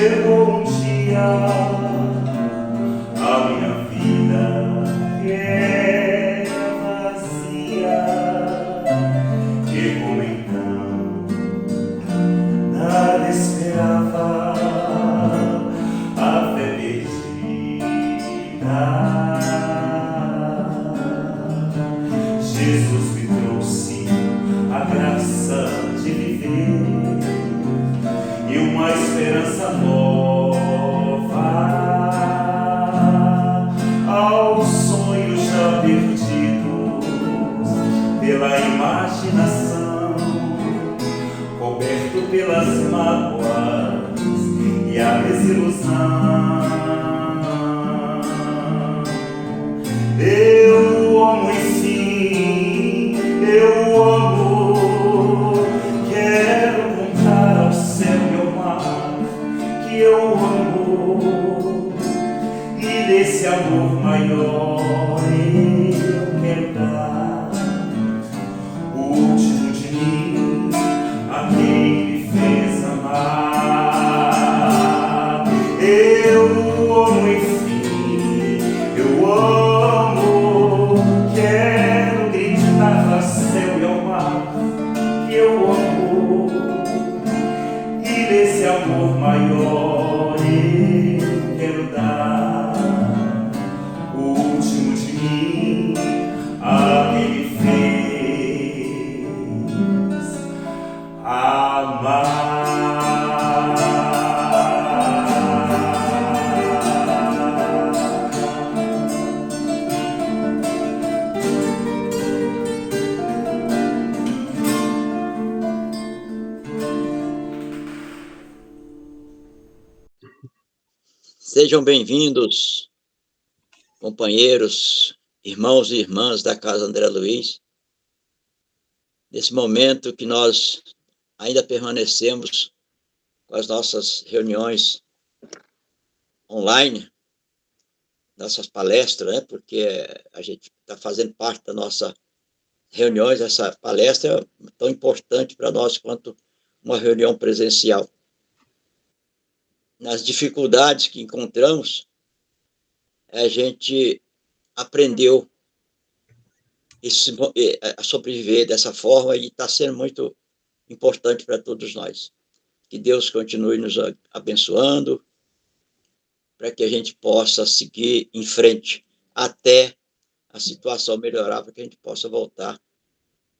Chegou um dia, a minha vida que era vazia, que como então nada esperava, a fé perdida. Jesus me trouxe a graça de viver e uma esperança nova aos sonhos já perdidos pela imaginação, coberto pelas mágoas e a desilusão. Eu amo e sim, eu amo. Quero contar ao céu e ao mar que eu amo, e desse amor maior eu quero dar o último de mim a quem me fez amar. Eu amo, enfim, eu amo. Quero gritar ao céu e ao mar que eu amo, e desse amor maior eu quero dar o último de mim a quem me fez amar. Sejam bem-vindos, companheiros, irmãos e irmãs da Casa André Luiz, nesse momento que nós ainda permanecemos com as nossas reuniões online, nossas palestras, né? Porque a gente está fazendo parte das nossas reuniões. Essa palestra é tão importante para nós quanto uma reunião presencial. Nas dificuldades que encontramos, a gente aprendeu a sobreviver dessa forma, e está sendo muito importante para todos nós. Que Deus continue nos abençoando, para que a gente possa seguir em frente até a situação melhorar, para que a gente possa voltar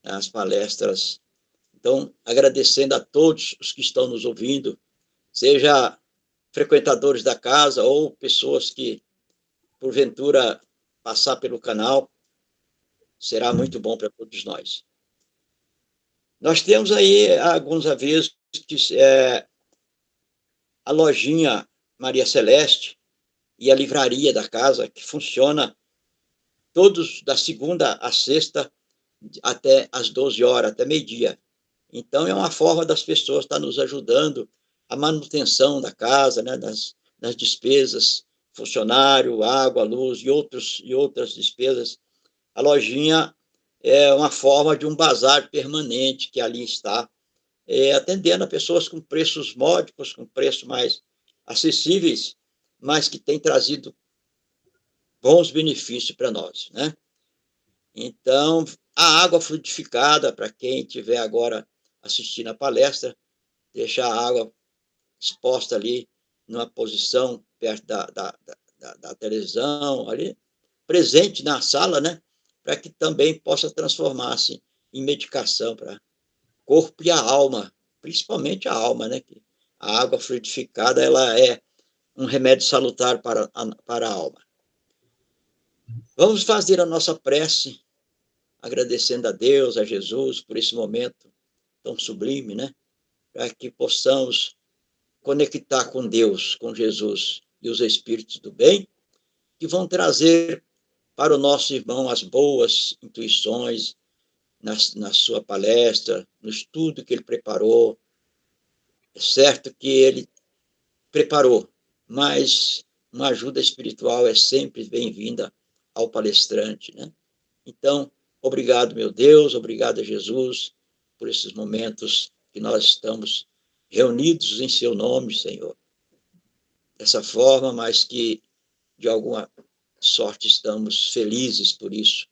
às palestras. Então, agradecendo a todos os que estão nos ouvindo, seja frequentadores da casa ou pessoas que, porventura, passar pelo canal, será muito bom para todos nós. Nós temos aí alguns avisos, que a lojinha Maria Celeste e a livraria da casa, que funciona todos da segunda a sexta, até às 12 horas, até meio-dia. Então, é uma forma das pessoas estar nos ajudando a manutenção da casa, né, nas despesas, funcionário, água, luz e outras despesas. A lojinha é uma forma de um bazar permanente que ali está, atendendo a pessoas com preços módicos, com preços mais acessíveis, mas que tem trazido bons benefícios para nós, né? Então, a água fluidificada, para quem estiver agora assistindo a palestra, deixar a água exposta ali, numa posição perto da televisão, ali, presente na sala, né? Para que também possa transformar-se em medicação para o corpo e a alma, principalmente a alma, né? Que a água fluidificada, ela é um remédio salutar para a alma. Vamos fazer a nossa prece, agradecendo a Deus, a Jesus, por esse momento tão sublime, né? Para que possamos conectar com Deus, com Jesus e os Espíritos do bem, que vão trazer para o nosso irmão as boas intuições na sua palestra, no estudo que ele preparou. É certo que ele preparou, mas uma ajuda espiritual é sempre bem-vinda ao palestrante, né? Então, obrigado, meu Deus, obrigado a Jesus, por esses momentos que nós estamos reunidos em seu nome, Senhor. dessa forma, mas que, de alguma sorte, estamos felizes por isso,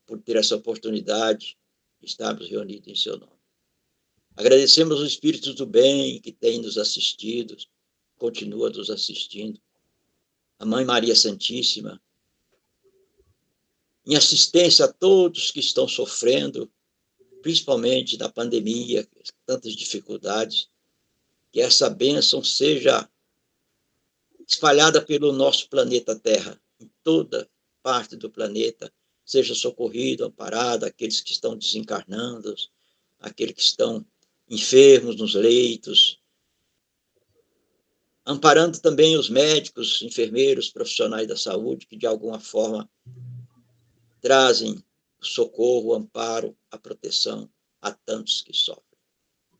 por ter essa oportunidade de estarmos reunidos em seu nome. Agradecemos os Espíritos do bem que têm nos assistido, continua nos assistindo. A Mãe Maria Santíssima, em assistência a todos que estão sofrendo, principalmente da pandemia, tantas dificuldades, que essa bênção seja espalhada pelo nosso planeta Terra, em toda parte do planeta, seja socorrido, amparado, aqueles que estão desencarnando, aqueles que estão enfermos nos leitos, amparando também os médicos, enfermeiros, profissionais da saúde, que de alguma forma trazem o socorro, o amparo, a proteção a tantos que sofrem.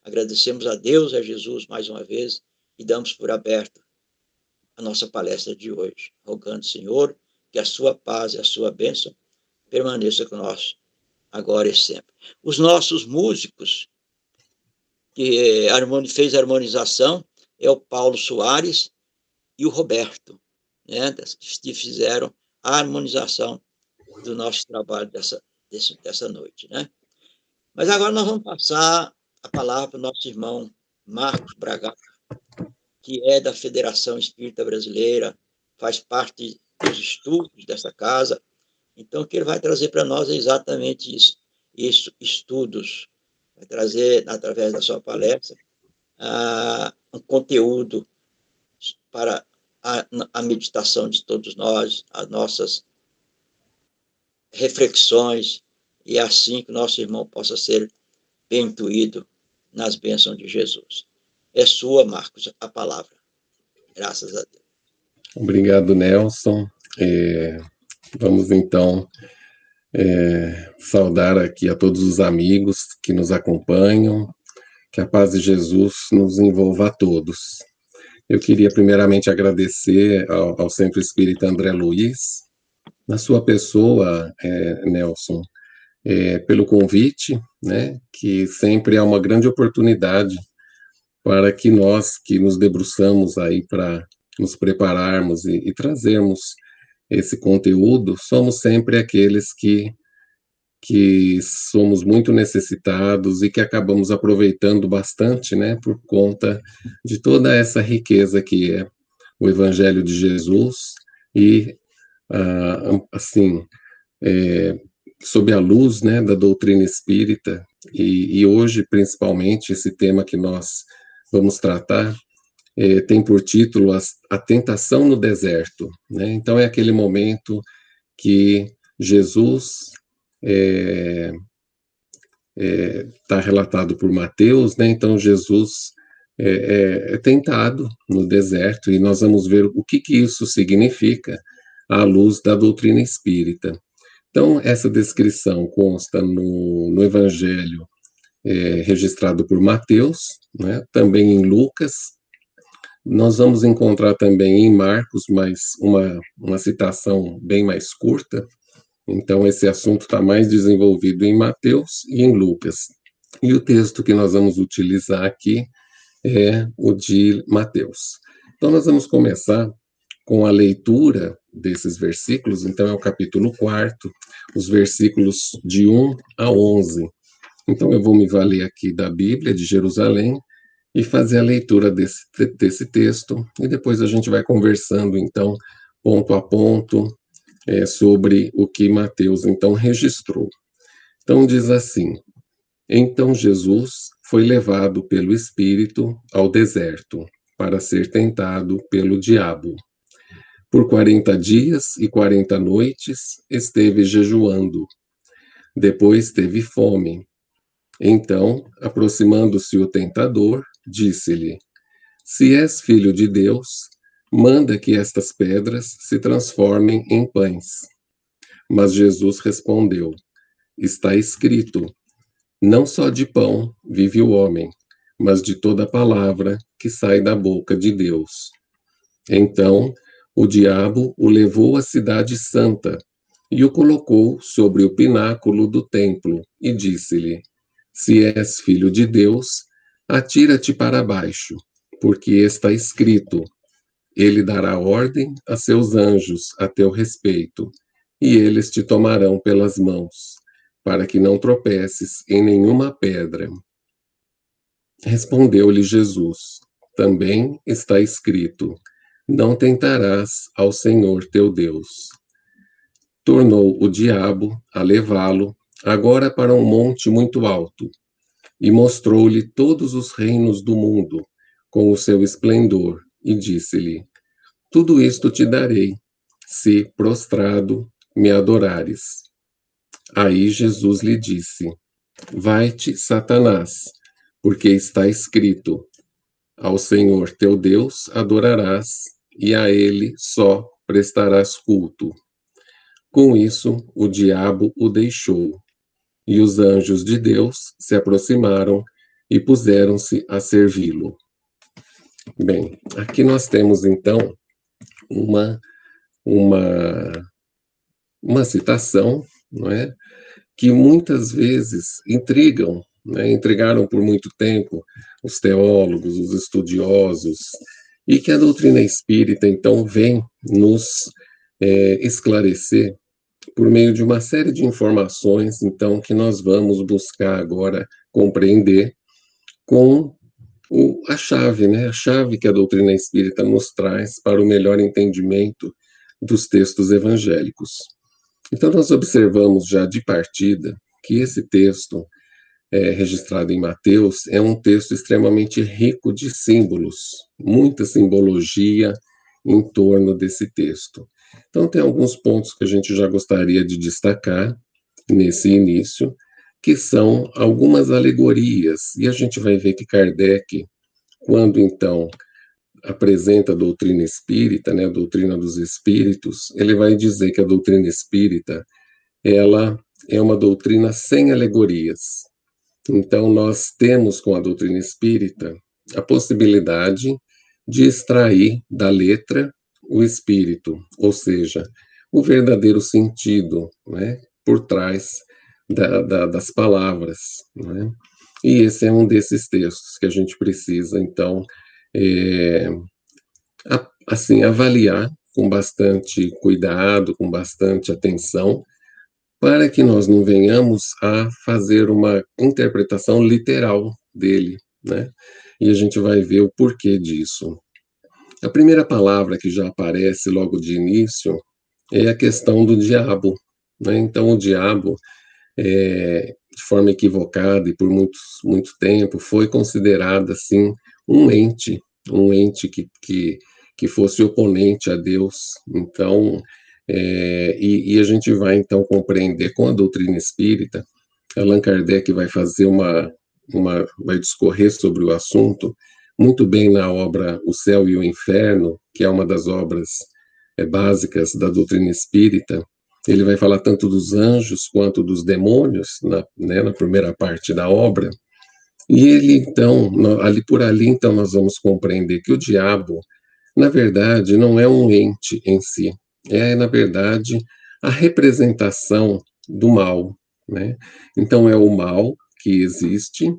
Agradecemos a Deus e a Jesus mais uma vez e damos por aberto a nossa palestra de hoje, rogando, Senhor, que a sua paz e a sua bênção permaneça com nós agora e sempre. Os nossos músicos que fez a harmonização é o Paulo Soares e o Roberto, né, que fizeram a harmonização do nosso trabalho dessa noite, né? Mas agora nós vamos passar a palavra para o nosso irmão Marcos Braga, que é da Federação Espírita Brasileira, faz parte dos estudos dessa casa. Então, o que ele vai trazer para nós é exatamente isso, estudos. Vai trazer, através da sua palestra, um conteúdo para a meditação de todos nós, as nossas reflexões, e é assim que o nosso irmão possa ser bem intuído nas bênçãos de Jesus. É sua, Marcos, a palavra. Graças a Deus. Obrigado, Nelson. Vamos, então, saudar aqui a todos os amigos que nos acompanham, que a paz de Jesus nos envolva a todos. Eu queria, primeiramente, agradecer ao Centro Espírita André Luiz, na sua pessoa, Nelson, pelo convite, né, que sempre é uma grande oportunidade para que nós, que nos debruçamos aí para nos prepararmos e trazermos esse conteúdo, somos sempre aqueles que somos muito necessitados e que acabamos aproveitando bastante, né, por conta de toda essa riqueza que é o Evangelho de Jesus e, assim, sob a luz, né, da doutrina espírita, e hoje, principalmente, esse tema que nós vamos tratar tem por título a tentação no deserto, né? Então, é aquele momento que Jesus está relatado por Mateus, né? Então, Jesus é tentado no deserto, e nós vamos ver o que isso significa à luz da doutrina espírita. Então, essa descrição consta no Evangelho registrado por Mateus, né, também em Lucas. Nós vamos encontrar também em Marcos, mas uma citação bem mais curta. Então, esse assunto está mais desenvolvido em Mateus e em Lucas. E o texto que nós vamos utilizar aqui é o de Mateus. Então, nós vamos começar com a leitura desses versículos. Então, é o capítulo 4, os versículos de 1 a 11. Então, eu vou me valer aqui da Bíblia de Jerusalém e fazer a leitura desse texto, e depois a gente vai conversando, então, ponto a ponto, sobre o que Mateus, então, registrou. Então, diz assim: Então Jesus foi levado pelo Espírito ao deserto, para ser tentado pelo diabo. Por 40 dias e 40 noites esteve jejuando. Depois teve fome. Então, aproximando-se o tentador, disse-lhe: Se és filho de Deus, manda que estas pedras se transformem em pães. Mas Jesus respondeu: Está escrito: Não só de pão vive o homem, mas de toda palavra que sai da boca de Deus. Então, o diabo o levou à cidade santa e o colocou sobre o pináculo do templo e disse-lhe: Se és filho de Deus, atira-te para baixo, porque está escrito: ele dará ordem a seus anjos a teu respeito, e eles te tomarão pelas mãos, para que não tropeces em nenhuma pedra. Respondeu-lhe Jesus: também está escrito: não tentarás ao Senhor teu Deus. Tornou o diabo a levá-lo, agora para um monte muito alto, e mostrou-lhe todos os reinos do mundo, com o seu esplendor, e disse-lhe: tudo isto te darei, se prostrado me adorares. Aí Jesus lhe disse: vai-te, Satanás, porque está escrito: ao Senhor teu Deus adorarás, e a ele só prestarás culto. Com isso, o diabo o deixou, e os anjos de Deus se aproximaram e puseram-se a servi-lo. Bem, aqui nós temos então uma, uma, uma citação, não é, que muitas vezes intrigam, né, intrigaram por muito tempo os teólogos, os estudiosos, e que a doutrina espírita, então, vem nos esclarecer por meio de uma série de informações, então, que nós vamos buscar agora compreender com a chave, né? A chave que a doutrina espírita nos traz para o melhor entendimento dos textos evangélicos. Então, nós observamos já de partida que esse texto, registrado em Mateus, é um texto extremamente rico de símbolos, muita simbologia em torno desse texto. Então, tem alguns pontos que a gente já gostaria de destacar nesse início, que são algumas alegorias, e a gente vai ver que Kardec, quando então apresenta a doutrina espírita, né, a doutrina dos espíritos, ele vai dizer que a doutrina espírita, ela é uma doutrina sem alegorias. Então, nós temos com a doutrina espírita a possibilidade de extrair da letra o espírito, ou seja, o verdadeiro sentido, né, por trás das palavras, né? E esse é um desses textos que a gente precisa, então, assim, avaliar com bastante cuidado, com bastante atenção, para que nós não venhamos a fazer uma interpretação literal dele, né? E a gente vai ver o porquê disso. A primeira palavra que já aparece logo de início é a questão do diabo, né? Então, o diabo, de forma equivocada e por muito tempo, foi considerado, assim, um ente que fosse oponente a Deus. Então, e a gente vai, então, compreender com a doutrina espírita. Allan Kardec vai fazer vai discorrer sobre o assunto muito bem na obra O Céu e o Inferno, que é uma das obras básicas da doutrina espírita. Ele vai falar tanto dos anjos quanto dos demônios, na primeira parte da obra. E ele, então, por ali, então, nós vamos compreender que o diabo, na verdade, não é um ente em si, na verdade, a representação do mal, né? Então, é o mal que existe,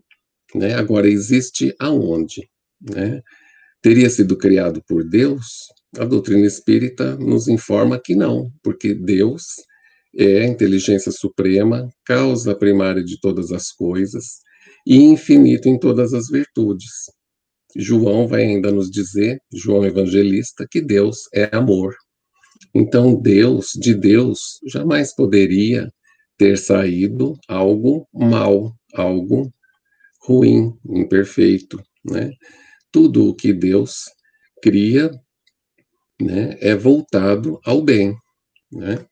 né? Agora, existe aonde, né? Teria sido criado por Deus? A doutrina espírita nos informa que não, porque Deus é a inteligência suprema, causa primária de todas as coisas e infinito em todas as virtudes. João vai ainda nos dizer, João Evangelista, que Deus é amor. Então, de Deus, jamais poderia ter saído algo mal, algo ruim, imperfeito, né? Tudo o que Deus cria, né, é voltado ao bem, né?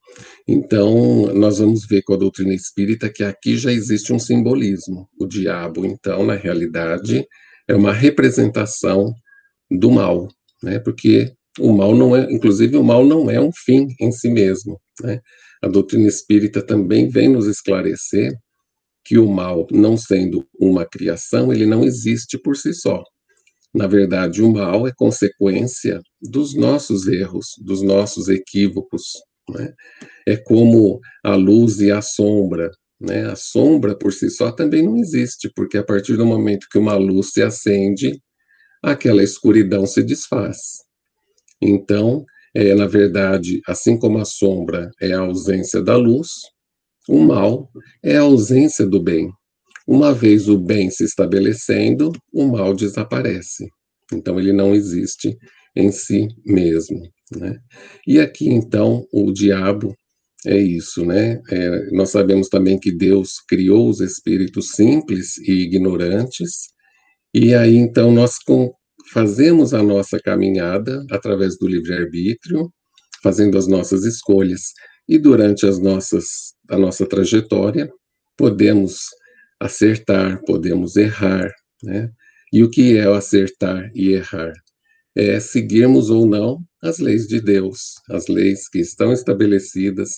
Então, nós vamos ver com a doutrina espírita que aqui já existe um simbolismo. O diabo, então, na realidade, é uma representação do mal, né? Porque o mal não é, inclusive, o mal não é um fim em si mesmo, né? A doutrina espírita também vem nos esclarecer que o mal, não sendo uma criação, ele não existe por si só. Na verdade, o mal é consequência dos nossos erros, dos nossos equívocos, né? É como a luz e a sombra, né? A sombra por si só também não existe, porque a partir do momento que uma luz se acende, aquela escuridão se desfaz. Então, na verdade, assim como a sombra é a ausência da luz, o mal é a ausência do bem. Uma vez o bem se estabelecendo, o mal desaparece. Então, ele não existe em si mesmo, né? E aqui, então, o diabo é isso, né? Nós sabemos também que Deus criou os espíritos simples e ignorantes, e aí, então, fazemos a nossa caminhada através do livre-arbítrio, fazendo as nossas escolhas, e durante a nossa trajetória, podemos acertar, podemos errar, né? E o que é o acertar e errar? É seguirmos ou não as leis de Deus, as leis que estão estabelecidas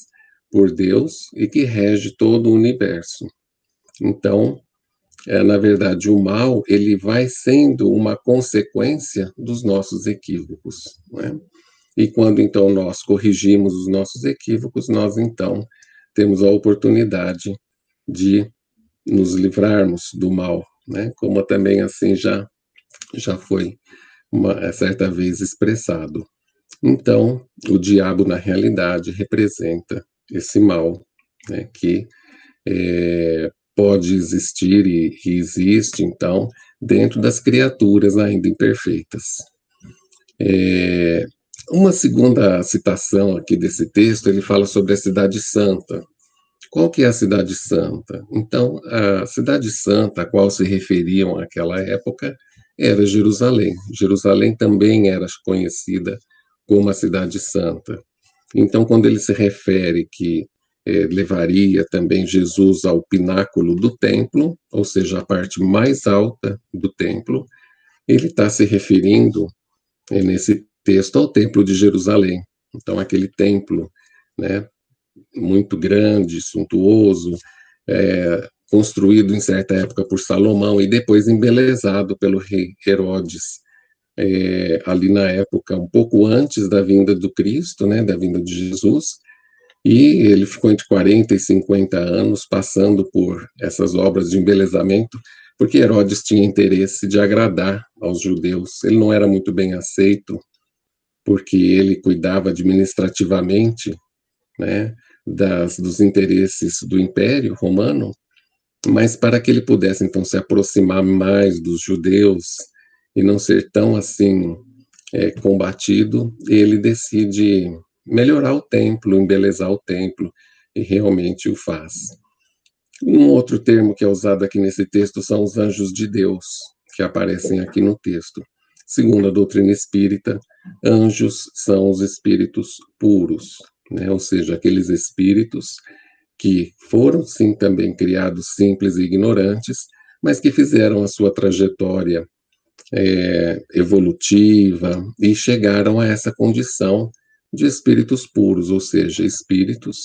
por Deus e que rege todo o universo. Então, na verdade, o mal ele vai sendo uma consequência dos nossos equívocos, né? E quando então nós corrigimos os nossos equívocos, nós então temos a oportunidade de nos livrarmos do mal, né? Como também assim já foi uma certa vez expressado. Então, o diabo na realidade representa esse mal, né? Que pode existir e existe, então, dentro das criaturas ainda imperfeitas. Uma segunda citação aqui desse texto, ele fala sobre a Cidade Santa. Qual que é a Cidade Santa? Então, a Cidade Santa a qual se referiam naquela época era Jerusalém. Jerusalém também era conhecida como a Cidade Santa. Então, quando ele se refere que levaria também Jesus ao pináculo do templo, ou seja, a parte mais alta do templo, ele está se referindo nesse texto ao Templo de Jerusalém. Então, aquele templo, né, muito grande, suntuoso, construído em certa época por Salomão e depois embelezado pelo rei Herodes, ali na época, um pouco antes da vinda do Cristo, né, da vinda de Jesus, e ele ficou entre 40 e 50 anos passando por essas obras de embelezamento, porque Herodes tinha interesse de agradar aos judeus. Ele não era muito bem aceito, porque ele cuidava administrativamente, né, dos interesses do Império Romano, mas para que ele pudesse então se aproximar mais dos judeus e não ser tão assim combatido, ele decide melhorar o templo, embelezar o templo, e realmente o faz. Um outro termo que é usado aqui nesse texto são os anjos de Deus, que aparecem aqui no texto. Segundo a doutrina espírita, anjos são os espíritos puros, né? Ou seja, aqueles espíritos que foram, sim, também criados simples e ignorantes, mas que fizeram a sua trajetória evolutiva e chegaram a essa condição de espíritos puros, ou seja, espíritos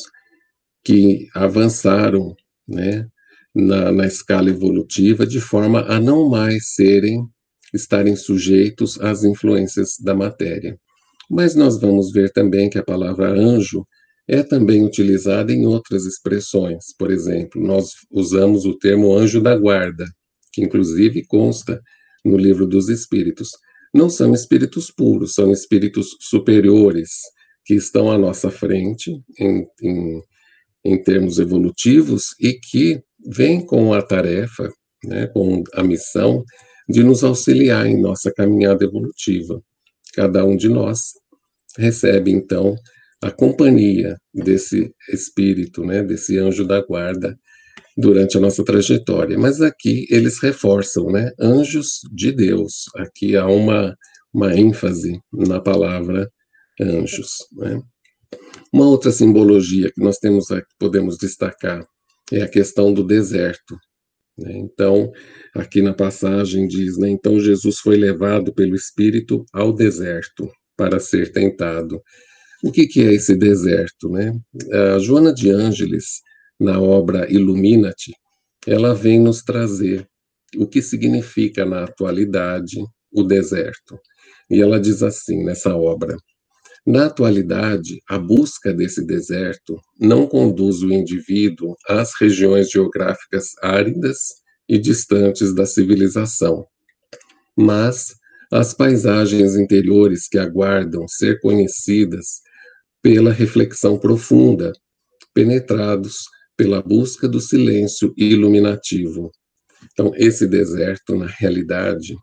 que avançaram, né, na escala evolutiva de forma a não mais estarem sujeitos às influências da matéria. Mas nós vamos ver também que a palavra anjo é também utilizada em outras expressões. Por exemplo, nós usamos o termo anjo da guarda, que inclusive consta no livro dos Espíritos. Não são espíritos puros, são espíritos superiores que estão à nossa frente em termos evolutivos e que vêm com a tarefa, né, com a missão de nos auxiliar em nossa caminhada evolutiva. Cada um de nós recebe, então, a companhia desse espírito, né, desse anjo da guarda, durante a nossa trajetória. Mas aqui eles reforçam, né, anjos de Deus. Aqui há uma ênfase na palavra anjos, né? Uma outra simbologia que nós podemos destacar é a questão do deserto, né? Então, aqui na passagem diz, né, então Jesus foi levado pelo Espírito ao deserto para ser tentado. O que é esse deserto, né? A Joana de Ângeles, na obra Illuminati, ela vem nos trazer o que significa na atualidade o deserto. E ela diz assim nessa obra: na atualidade, a busca desse deserto não conduz o indivíduo às regiões geográficas áridas e distantes da civilização, mas as paisagens interiores que aguardam ser conhecidas pela reflexão profunda, penetrados pela busca do silêncio iluminativo. Então, esse deserto, na realidade,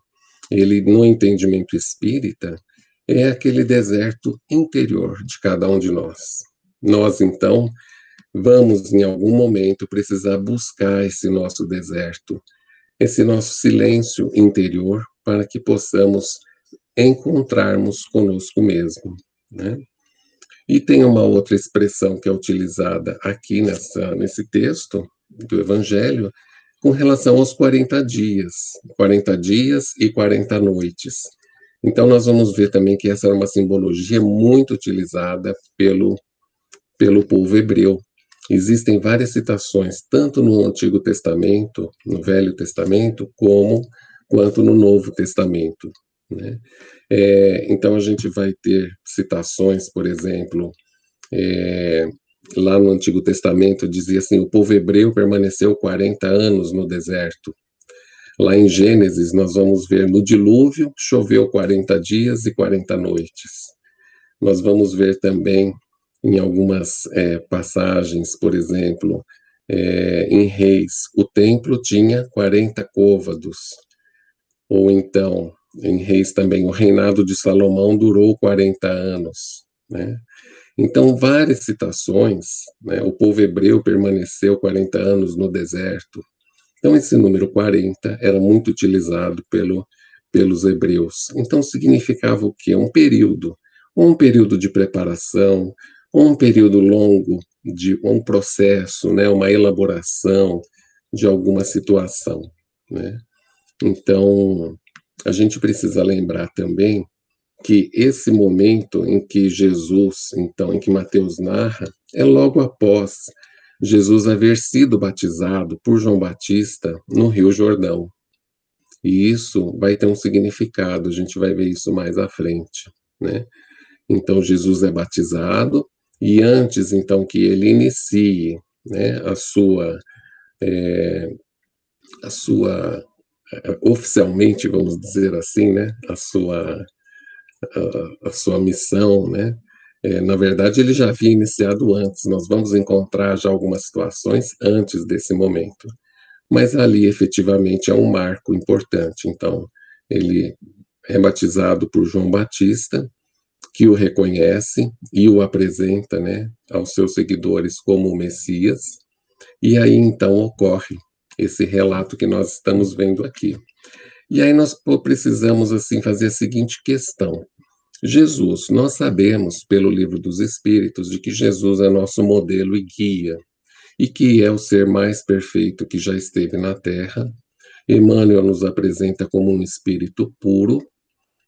ele, no entendimento espírita, é aquele deserto interior de cada um de nós. Nós, então, vamos, em algum momento, precisar buscar esse nosso deserto, esse nosso silêncio interior, para que possamos encontrarmos conosco mesmo, né? E tem uma outra expressão que é utilizada aqui nesse texto do Evangelho, com relação aos 40 dias e 40 noites. Então, nós vamos ver também que essa é uma simbologia muito utilizada pelo povo hebreu. Existem várias citações, tanto no Antigo Testamento, no Velho Testamento, quanto no Novo Testamento, né? Então, a gente vai ter citações, por exemplo, lá no Antigo Testamento, dizia assim: o povo hebreu permaneceu 40 anos no deserto. Lá em Gênesis, nós vamos ver, no dilúvio, choveu 40 dias e 40 noites. Nós vamos ver também, em algumas passagens, por exemplo, em Reis, o templo tinha 40 côvados. Ou então, em Reis também, o reinado de Salomão durou 40 anos, né? Então, várias citações, né? O povo hebreu permaneceu 40 anos no deserto. Então, esse número 40 era muito utilizado pelos hebreus. Então, significava o quê? Um período de preparação, ou um período longo de um processo, né? Uma elaboração de alguma situação, né? Então, a gente precisa lembrar também que esse momento em que Jesus, então, em que Mateus narra, é logo após Jesus haver sido batizado por João Batista no Rio Jordão. E isso vai ter um significado, a gente vai ver isso mais à frente, né? Então, Jesus é batizado, e antes, então, que ele inicie, né, a sua oficialmente, vamos dizer assim, né, a sua missão, né? Na verdade, ele já havia iniciado antes. Nós vamos encontrar já algumas situações antes desse momento, mas ali efetivamente é um marco importante. Então, ele é batizado por João Batista, que o reconhece e o apresenta, né, aos seus seguidores como o Messias. E aí então ocorre esse relato que nós estamos vendo aqui. E aí nós precisamos assim fazer a seguinte questão: Jesus, nós sabemos pelo Livro dos Espíritos de que Jesus é nosso modelo e guia, e que é o ser mais perfeito que já esteve na Terra. Emmanuel nos apresenta como um espírito puro,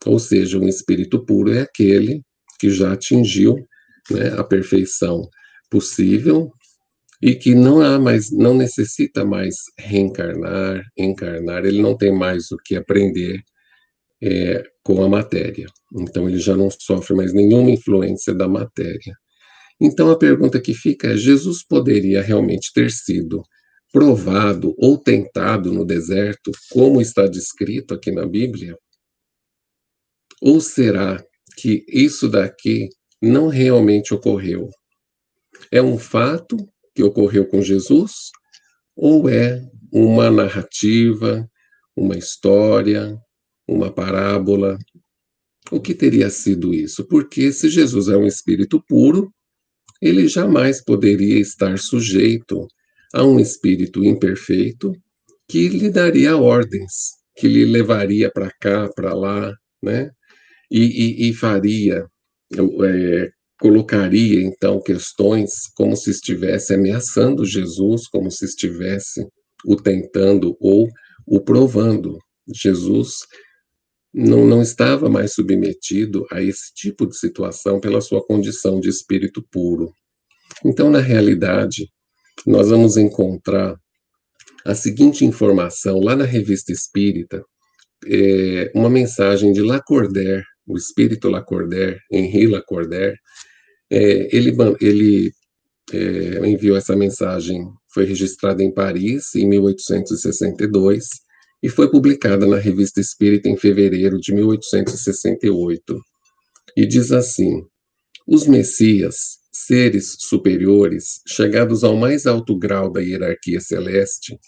ou seja, um espírito puro é aquele que já atingiu, né, a perfeição possível e que não necessita mais reencarnar, encarnar, ele não tem mais o que aprender com a matéria. Então, ele já não sofre mais nenhuma influência da matéria. Então, a pergunta que fica é: Jesus poderia realmente ter sido provado ou tentado no deserto, como está descrito aqui na Bíblia? Ou será que isso daqui não realmente ocorreu? É um fato que ocorreu com Jesus? Ou é uma narrativa, uma história, uma parábola? O que teria sido isso? Porque se Jesus é um espírito puro, ele jamais poderia estar sujeito a um espírito imperfeito que lhe daria ordens, que lhe levaria para cá, para lá, né? E faria, colocaria então questões como se estivesse ameaçando Jesus, como se estivesse o tentando ou o provando. Jesus não estava mais submetido a esse tipo de situação pela sua condição de espírito puro. Então, na realidade, nós vamos encontrar a seguinte informação lá na Revista Espírita, uma mensagem de Lacordaire, o espírito Lacordaire, Henri Lacordaire. Ele enviou essa mensagem, foi registrada em Paris, em 1862, e foi publicada na Revista Espírita em fevereiro de 1868. E diz assim: os Messias, seres superiores, chegados ao mais alto grau da hierarquia celeste,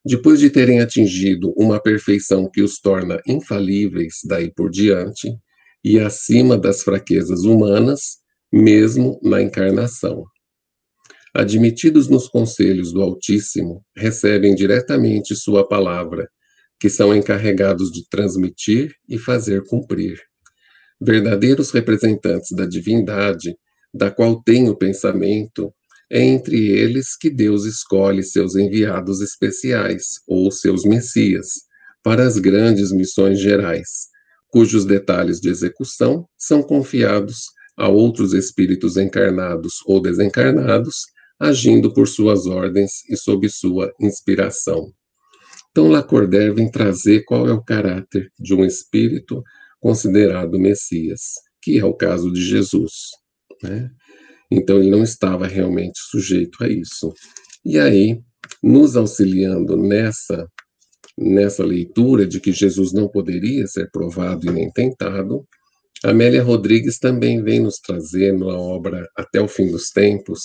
depois de terem atingido uma perfeição que os torna infalíveis daí por diante, e acima das fraquezas humanas, mesmo na encarnação. Admitidos nos conselhos do Altíssimo, recebem diretamente sua palavra, que são encarregados de transmitir e fazer cumprir. Verdadeiros representantes da divindade, da qual tem o pensamento, é entre eles que Deus escolhe seus enviados especiais, ou seus messias, para as grandes missões gerais, cujos detalhes de execução são confiados a outros espíritos encarnados ou desencarnados, agindo por suas ordens e sob sua inspiração. Então, Lacordaire vem trazer qual é o caráter de um espírito considerado Messias, que é o caso de Jesus, né? Então, ele não estava realmente sujeito a isso. E aí, nos auxiliando nessa leitura de que Jesus não poderia ser provado e nem tentado, Amélia Rodrigues também vem nos trazer na obra Até o Fim dos Tempos.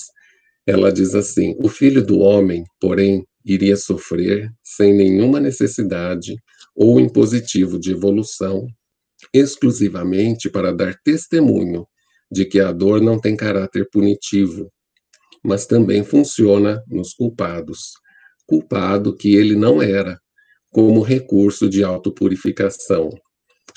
Ela diz assim: o Filho do Homem, porém, iria sofrer sem nenhuma necessidade ou impositivo de evolução, exclusivamente para dar testemunho de que a dor não tem caráter punitivo, mas também funciona nos culpados. Culpado que ele não era, como recurso de autopurificação.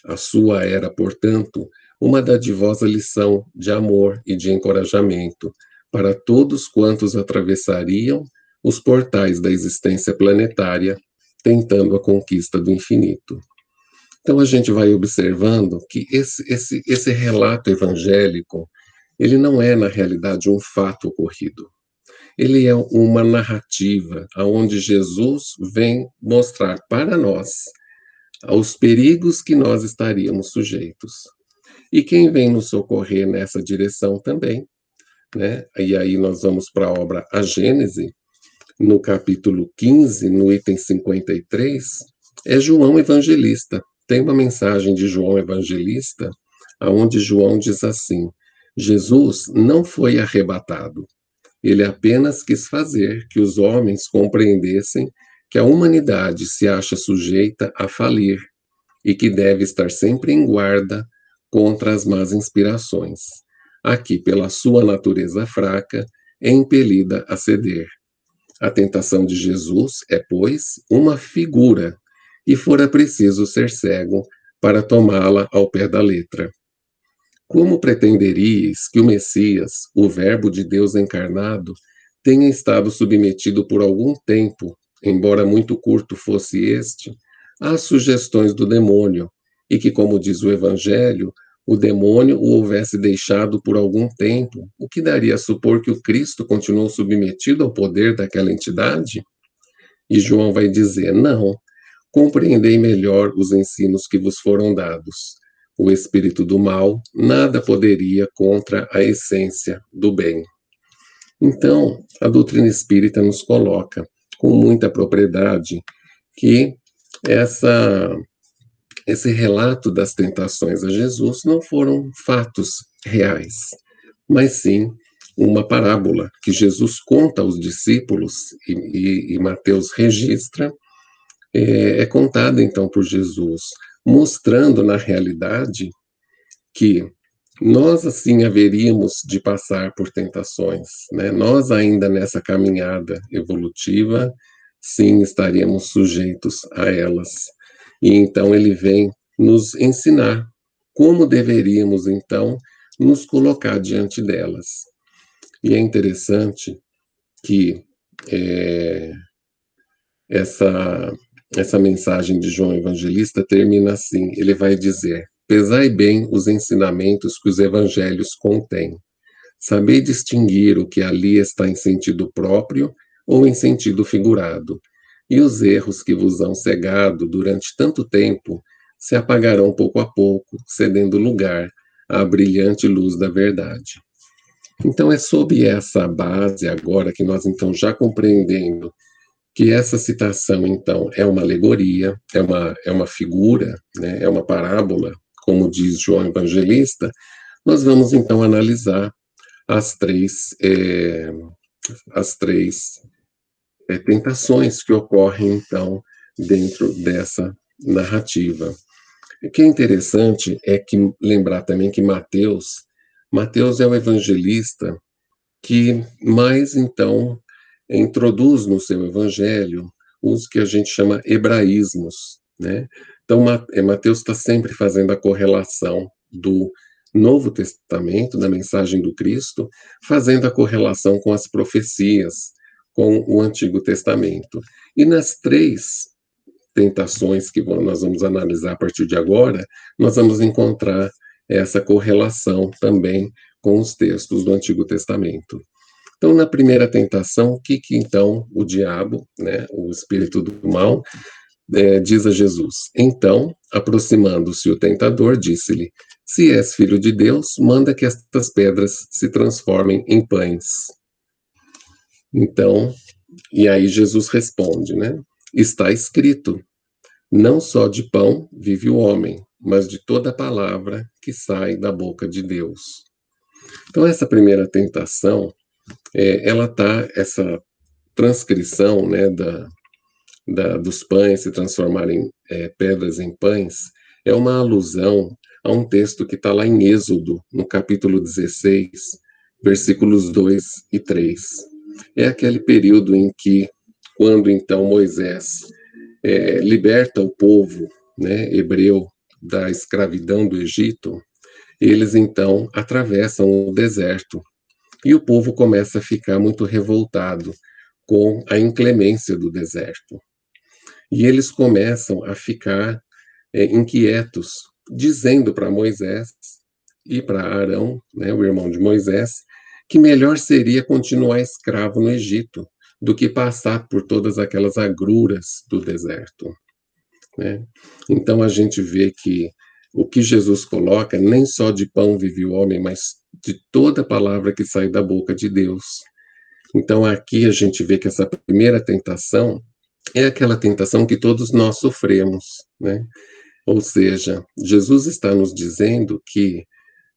A sua era, portanto, uma dadivosa lição de amor e de encorajamento para todos quantos atravessariam os portais da existência planetária, tentando a conquista do infinito. Então a gente vai observando que esse relato evangélico, ele não é, na realidade, um fato ocorrido. Ele é uma narrativa onde Jesus vem mostrar para nós os perigos que nós estaríamos sujeitos. E quem vem nos socorrer nessa direção também, né? E aí nós vamos para a obra A Gênese, no capítulo 15, no item 53, é João Evangelista. Tem uma mensagem de João Evangelista, onde João diz assim: Jesus não foi arrebatado. Ele apenas quis fazer que os homens compreendessem que a humanidade se acha sujeita a falir e que deve estar sempre em guarda contra as más inspirações, a que, pela sua natureza fraca, é impelida a ceder. A tentação de Jesus é, pois, uma figura, e fora preciso ser cego para tomá-la ao pé da letra. Como pretenderíeis que o Messias, o Verbo de Deus encarnado, tenha estado submetido por algum tempo, embora muito curto fosse este, às sugestões do demônio, e que, como diz o Evangelho, o demônio o houvesse deixado por algum tempo, o que daria a supor que o Cristo continuou submetido ao poder daquela entidade? E João vai dizer: não, compreendei melhor os ensinos que vos foram dados. O espírito do mal nada poderia contra a essência do bem. Então, a doutrina espírita nos coloca com muita propriedade que esse relato das tentações a Jesus não foram fatos reais, mas sim uma parábola que Jesus conta aos discípulos e Mateus registra, é contada então por Jesus, mostrando na realidade que nós assim haveríamos de passar por tentações, né? Nós ainda nessa caminhada evolutiva, sim, estaríamos sujeitos a elas. E então ele vem nos ensinar como deveríamos então nos colocar diante delas. E é interessante que essa mensagem de João Evangelista termina assim, ele vai dizer: pesai bem os ensinamentos que os evangelhos contêm. Sabei distinguir o que ali está em sentido próprio ou em sentido figurado, e os erros que vos hão cegado durante tanto tempo se apagarão pouco a pouco, cedendo lugar à brilhante luz da verdade. Então é sob essa base agora que nós então já compreendendo que essa citação, então, é uma alegoria, é uma figura, né, é uma parábola, como diz João Evangelista, nós vamos, então, analisar as três tentações que ocorrem, então, dentro dessa narrativa. O que é interessante é que lembrar também que Mateus é o evangelista que mais, então, introduz no seu evangelho os que a gente chama hebraísmos, né? Então, Mateus está sempre fazendo a correlação do Novo Testamento, da mensagem do Cristo, fazendo a correlação com as profecias, com o Antigo Testamento. E nas três tentações que nós vamos analisar a partir de agora, nós vamos encontrar essa correlação também com os textos do Antigo Testamento. Então, na primeira tentação, o que então o diabo, né, o espírito do mal, diz a Jesus? Então, aproximando-se o tentador, disse-lhe: se és filho de Deus, manda que estas pedras se transformem em pães. Então, e aí Jesus responde, né? Está escrito: não só de pão vive o homem, mas de toda palavra que sai da boca de Deus. Então, essa primeira tentação, essa transcrição, né, dos pães se transformarem pedras em pães, é uma alusão a um texto que está lá em Êxodo, no capítulo 16, versículos 2 e 3. É aquele período em que, quando então Moisés liberta o povo, né, hebreu da escravidão do Egito, eles então atravessam o deserto e o povo começa a ficar muito revoltado com a inclemência do deserto. E eles começam a ficar inquietos, dizendo para Moisés e para Arão, né, o irmão de Moisés, que melhor seria continuar escravo no Egito do que passar por todas aquelas agruras do deserto, né? Então a gente vê que o que Jesus coloca, nem só de pão vive o homem, mas de toda palavra que sai da boca de Deus. Então aqui a gente vê que essa primeira tentação é aquela tentação que todos nós sofremos, né? Ou seja, Jesus está nos dizendo que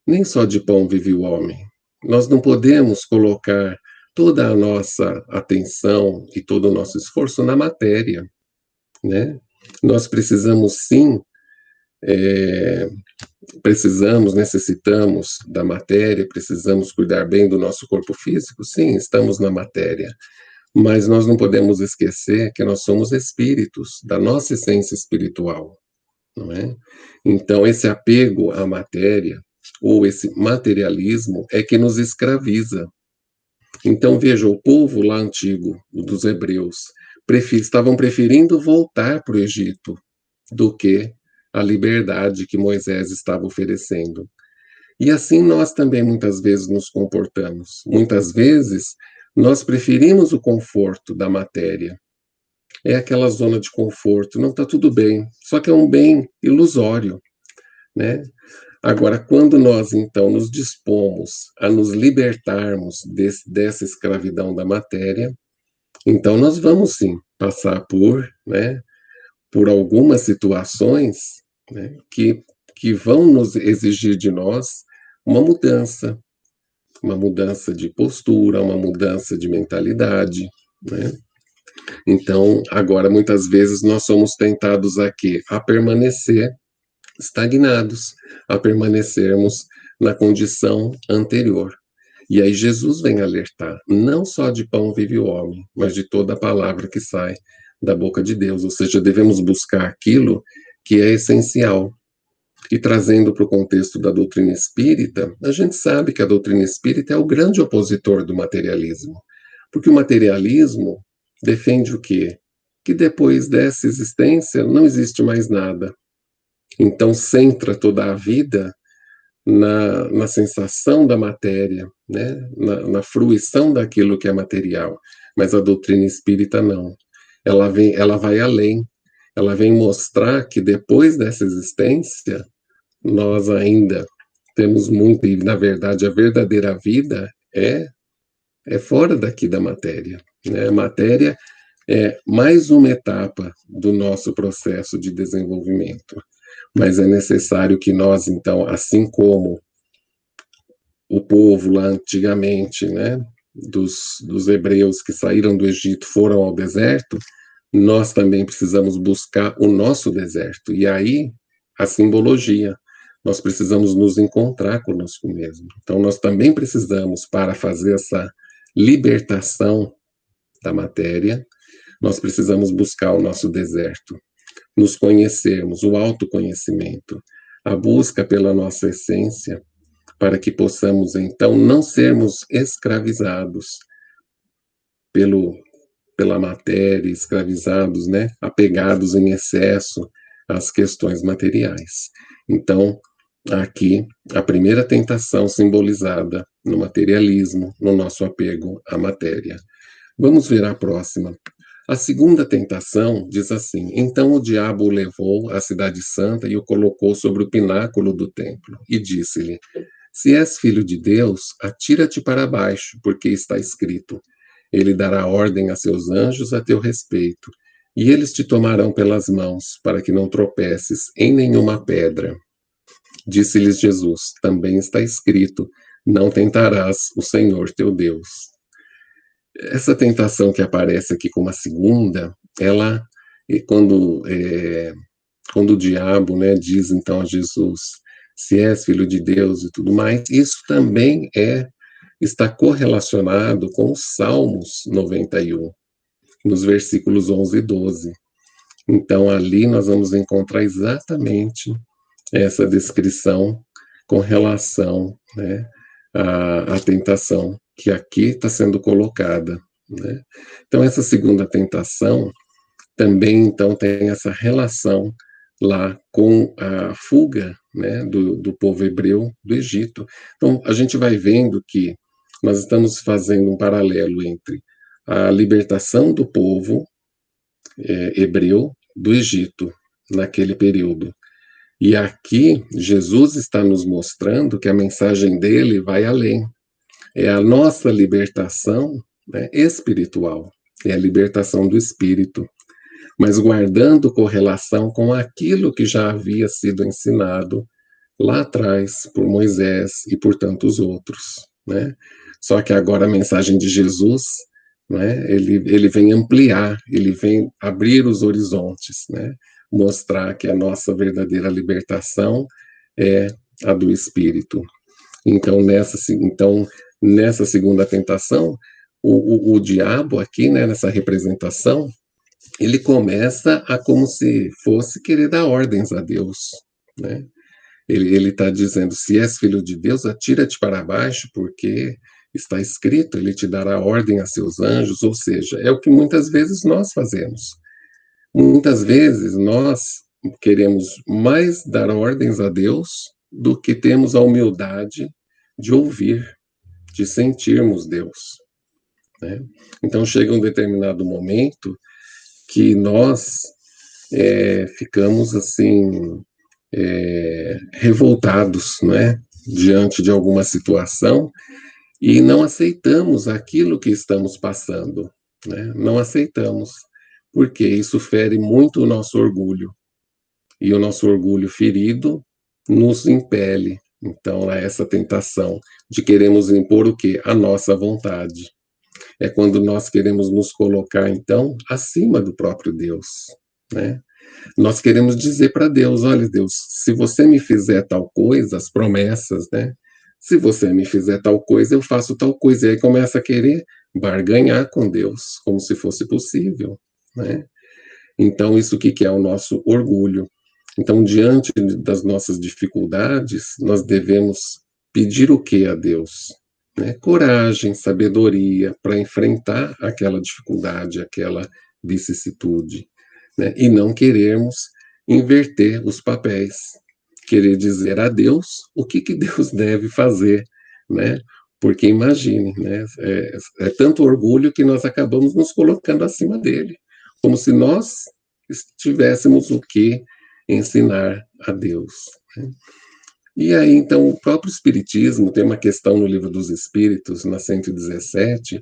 nem só de pão vive o homem. Nós não podemos colocar toda a nossa atenção e todo o nosso esforço na matéria, né? Nós precisamos sim, necessitamos da matéria, precisamos cuidar bem do nosso corpo físico, sim, estamos na matéria, mas nós não podemos esquecer que nós somos espíritos, da nossa essência espiritual, não é? Então, esse apego à matéria, ou esse materialismo, é que nos escraviza. Então, veja, o povo lá antigo, o dos hebreus, estavam preferindo voltar para o Egito do que a liberdade que Moisés estava oferecendo. E assim nós também muitas vezes nos comportamos. Muitas vezes nós preferimos o conforto da matéria. É aquela zona de conforto, não está tudo bem, só que é um bem ilusório, né? Agora, quando nós, então, nos dispomos a nos libertarmos dessa escravidão da matéria, então nós vamos, sim, passar né, por algumas situações, né, que vão nos exigir de nós uma mudança de postura, uma mudança de mentalidade, né? Então, agora, muitas vezes, nós somos tentados a quê? A permanecer estagnados, a permanecermos na condição anterior. E aí Jesus vem alertar, não só de pão vive o homem, mas de toda a palavra que sai da boca de Deus, ou seja, devemos buscar aquilo que é essencial. E trazendo para o contexto da doutrina espírita, a gente sabe que a doutrina espírita é o grande opositor do materialismo, porque o materialismo defende o quê? Que depois dessa existência não existe mais nada. Então, centra toda a vida na sensação da matéria, né? na fruição daquilo que é material. Mas a doutrina espírita não. Ela vai além. Ela vem mostrar que depois dessa existência, nós ainda temos muito, e na verdade a verdadeira vida é fora daqui da matéria, né? A matéria é mais uma etapa do nosso processo de desenvolvimento. Mas é necessário que nós, então, assim como o povo lá antigamente, né, dos hebreus que saíram do Egito foram ao deserto, nós também precisamos buscar o nosso deserto. E aí, a simbologia, nós precisamos nos encontrar conosco mesmo. Então, nós também precisamos, para fazer essa libertação da matéria, nós precisamos buscar o nosso deserto, nos conhecermos, o autoconhecimento, a busca pela nossa essência, para que possamos, então, não sermos escravizados pela matéria, escravizados, né, apegados em excesso às questões materiais. Então, aqui, a primeira tentação simbolizada no materialismo, no nosso apego à matéria. Vamos ver a próxima. A segunda tentação diz assim: então o diabo o levou à cidade santa e o colocou sobre o pináculo do templo, e disse-lhe: se és filho de Deus, atira-te para baixo, porque está escrito: ele dará ordem a seus anjos a teu respeito, e eles te tomarão pelas mãos, para que não tropeces em nenhuma pedra. Disse-lhes Jesus: também está escrito: não tentarás o Senhor teu Deus. Essa tentação que aparece aqui como a segunda, ela, quando o diabo, né, diz então a Jesus, se és filho de Deus e tudo mais, isso também está correlacionado com os Salmos 91, nos versículos 11 e 12. Então, ali nós vamos encontrar exatamente essa descrição com relação, né, à tentação que aqui está sendo colocada, né? Então, essa segunda tentação também, então, tem essa relação lá com a fuga, né, do povo hebreu do Egito. Então, a gente vai vendo que nós estamos fazendo um paralelo entre a libertação do povo hebreu do Egito naquele período. E aqui Jesus está nos mostrando que a mensagem dele vai além. É a nossa libertação, né, espiritual, é a libertação do espírito, mas guardando correlação com aquilo que já havia sido ensinado lá atrás por Moisés e por tantos outros, né? Só que agora a mensagem de Jesus, né, ele vem ampliar, ele vem abrir os horizontes, né? Mostrar que a nossa verdadeira libertação é a do Espírito. Então, nessa segunda tentação, o diabo aqui, né, nessa representação, ele começa a como se fosse querer dar ordens a Deus, né? Ele está dizendo, se és filho de Deus, atira-te para baixo, porque está escrito, ele te dará ordem a seus anjos, ou seja, é o que muitas vezes nós fazemos. Muitas vezes nós queremos mais dar ordens a Deus do que temos a humildade de ouvir, de sentirmos Deus, né? Então chega um determinado momento que nós ficamos assim revoltados, né, diante de alguma situação e não aceitamos aquilo que estamos passando, né? Não aceitamos, porque isso fere muito o nosso orgulho, e o nosso orgulho ferido nos impele, então, a essa tentação de queremos impor o quê? A nossa vontade. É quando nós queremos nos colocar, então, acima do próprio Deus, né? Nós queremos dizer para Deus, olha, Deus, se você me fizer tal coisa, as promessas, né? Se você me fizer tal coisa, eu faço tal coisa. E aí começa a querer barganhar com Deus, como se fosse possível, né? Então, isso que é o nosso orgulho. Então, diante das nossas dificuldades, nós devemos pedir o que a Deus? Né? Coragem, sabedoria para enfrentar aquela dificuldade, aquela vicissitude, né? E não querermos inverter os papéis, querer dizer a Deus o que Deus deve fazer, né? Porque imagine, né? É tanto orgulho que nós acabamos nos colocando acima dele, como se nós tivéssemos o que ensinar a Deus, né? E aí, então, o próprio Espiritismo tem uma questão no Livro dos Espíritos, na 117,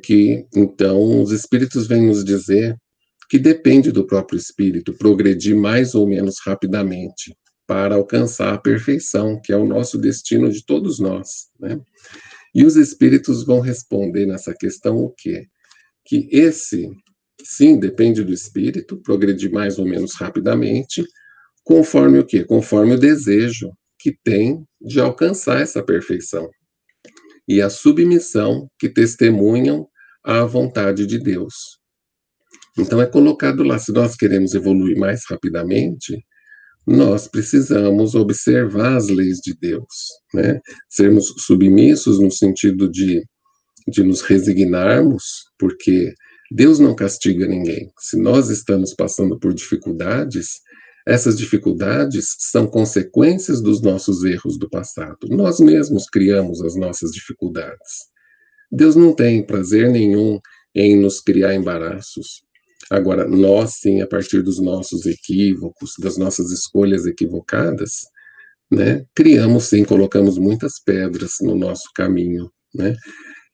que, então, os espíritos vêm nos dizer que depende do próprio espírito progredir mais ou menos rapidamente para alcançar a perfeição, que é o nosso destino de todos nós, né? E os espíritos vão responder nessa questão o quê? Que esse, sim, depende do espírito, progredir mais ou menos rapidamente, conforme o quê? Conforme o desejo que tem de alcançar essa perfeição e a submissão que testemunham à vontade de Deus. Então é colocado lá, se nós queremos evoluir mais rapidamente, nós precisamos observar as leis de Deus, né? Sermos submissos no sentido de nos resignarmos, porque Deus não castiga ninguém. Se nós estamos passando por dificuldades, essas dificuldades são consequências dos nossos erros do passado. Nós mesmos criamos as nossas dificuldades. Deus não tem prazer nenhum em nos criar embaraços. Agora, nós sim, a partir dos nossos equívocos, das nossas escolhas equivocadas, né, criamos sim, colocamos muitas pedras no nosso caminho, né?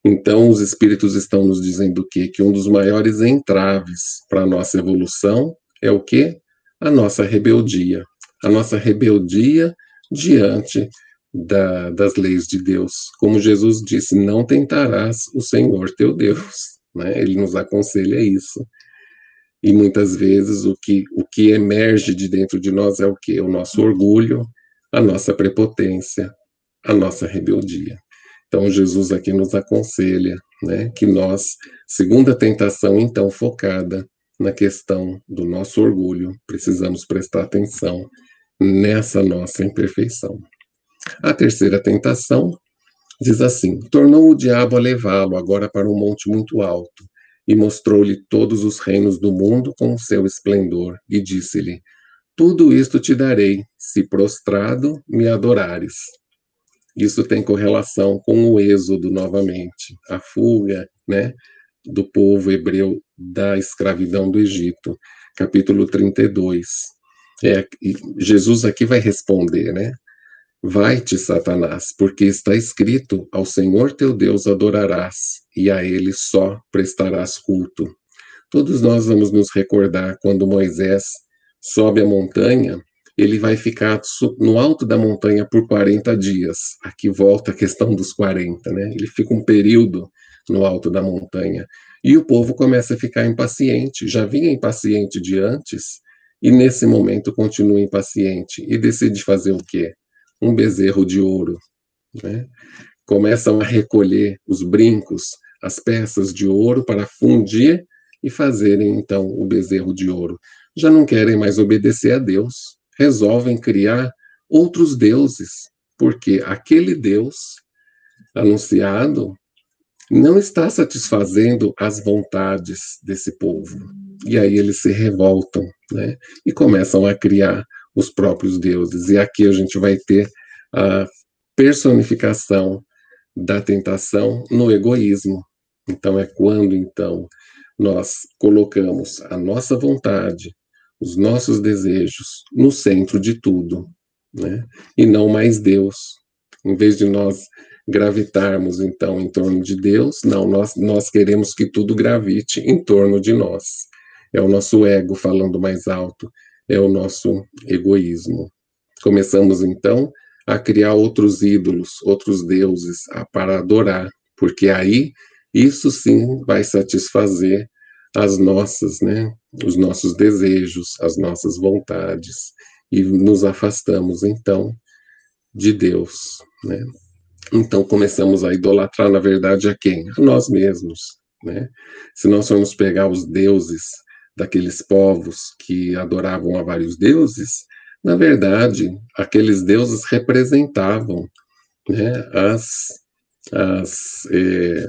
Então, os espíritos estão nos dizendo o quê? Que um dos maiores entraves para a nossa evolução é o quê? A nossa rebeldia. A nossa rebeldia diante das leis de Deus. Como Jesus disse, não tentarás o Senhor teu Deus, né? Ele nos aconselha isso. E muitas vezes o que emerge de dentro de nós é o quê? O nosso orgulho, a nossa prepotência, a nossa rebeldia. Então, Jesus aqui nos aconselha, né, que nós, segundo a tentação, então, focada na questão do nosso orgulho, precisamos prestar atenção nessa nossa imperfeição. A terceira tentação diz assim: tornou o diabo a levá-lo agora para um monte muito alto, e mostrou-lhe todos os reinos do mundo com o seu esplendor, e disse-lhe: tudo isto te darei, se prostrado me adorares. Isso tem correlação com o êxodo novamente, a fuga, né, do povo hebreu da escravidão do Egito, capítulo 32. Jesus aqui vai responder, né? Vai-te, Satanás, porque está escrito: ao Senhor teu Deus adorarás, e a ele só prestarás culto. Todos nós vamos nos recordar quando Moisés sobe a montanha, ele vai ficar no alto da montanha por 40 dias. Aqui volta a questão dos 40, né? Ele fica um período no alto da montanha. E o povo começa a ficar impaciente, já vinha impaciente de antes, e nesse momento continua impaciente, e decide fazer o quê? Um bezerro de ouro, né? Começam a recolher os brincos, as peças de ouro para fundir e fazerem então o bezerro de ouro. Já não querem mais obedecer a Deus, resolvem criar outros deuses, porque aquele Deus anunciado não está satisfazendo as vontades desse povo. E aí eles se revoltam, né? E começam a criar os próprios deuses. E aqui a gente vai ter a personificação da tentação no egoísmo. Então é quando então nós colocamos a nossa vontade, os nossos desejos no centro de tudo, né? E não mais Deus. Em vez de nós gravitarmos então em torno de Deus, não, nós queremos que tudo gravite em torno de nós. É o nosso ego falando mais alto, é o nosso egoísmo. Começamos então a criar outros ídolos, outros deuses para adorar, porque aí isso sim vai satisfazer as nossas, né, os nossos desejos, as nossas vontades, e nos afastamos então de Deus, né? Então começamos a idolatrar, na verdade, a quem? A nós mesmos, né? Se nós formos pegar os deuses daqueles povos que adoravam a vários deuses, na verdade, aqueles deuses representavam, né, as, eh,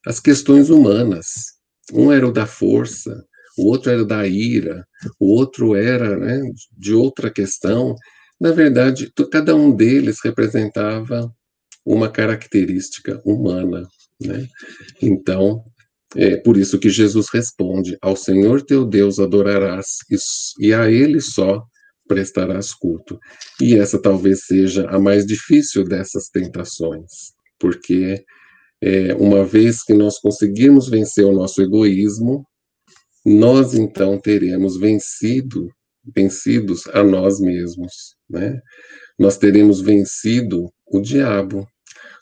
as questões humanas. Um era o da força, o outro era da ira, o outro era, né, de outra questão. Na verdade, cada um deles representava uma característica humana, né? Então, é por isso que Jesus responde: ao Senhor teu Deus adorarás e a Ele só prestarás culto. E essa talvez seja a mais difícil dessas tentações, porque Uma vez que nós conseguirmos vencer o nosso egoísmo, nós então teremos vencidos a nós mesmos, né? Nós teremos vencido o diabo,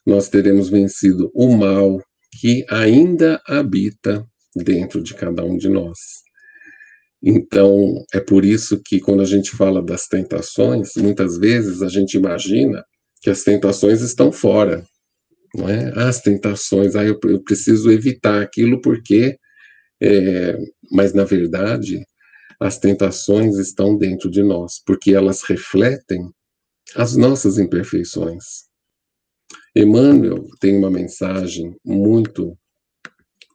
nós teremos vencido o mal que ainda habita dentro de cada um de nós. Então, é por isso que quando a gente fala das tentações, muitas vezes a gente imagina que as tentações estão fora, não é? As tentações, eu preciso evitar aquilo porque, mas na verdade, as tentações estão dentro de nós, porque elas refletem as nossas imperfeições. Emmanuel tem uma mensagem muito,